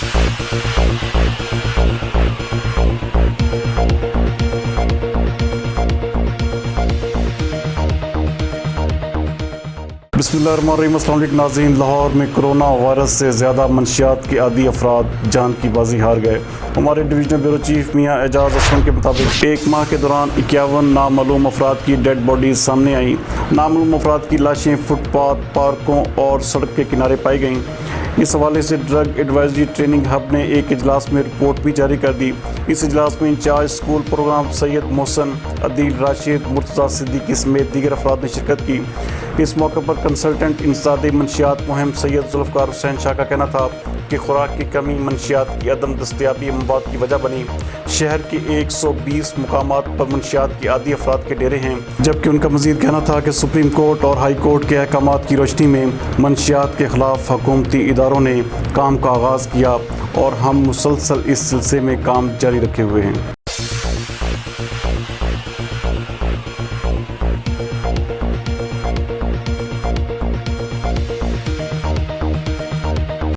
बिस्मिल्लाहिर्रहमानिर्रहीम। अस्सलाम वालेकुम नाज़रीन। लाहौर में कोरोना वायरस से ज़्यादा मंशियात के आदी अफराद जान की बाजी हार गए। हमारे डिवीजनल ब्यूरो चीफ मियाँ एजाज असलम के मुताबिक एक माह के दौरान 51 नामालूम अफराद की डेड बॉडीज़ सामने आईं। नामालूम अफराद की लाशें फुटपाथ, पार्कों और सड़क के किनारे पाई गईं। इस हवाले से ड्रग एडवाइजरी ट्रेनिंग हब ने एक इजलास में रिपोर्ट भी जारी कर दी। इस इजलास में in charge school programme Syed Mohsin, Adeel Rashid, Murtaza Siddiqui समेत दीगर अफराद ने शिरकत की। इस मौके पर कंसल्टेंट इंसदाद मंशियात मुहिम सैयद जुल्फ़कार हुसैन शाह का कहना था कि खुराक की कमी मंशियात की अदम दस्तयाबी मवाद की वजह बनी। शहर के 120 मुकामात पर मंशियात की आदी अफराद के डेरे हैं, जबकि उनका मजीद कहना था कि सुप्रीम कोर्ट और हाई कोर्ट के अहकामात की रोशनी में मंशियात के खिलाफ हुकूमती इदारों ने काम का आगाज़ किया और हम मुसलसल इस सिलसिले में काम जारी रखे हुए हैं।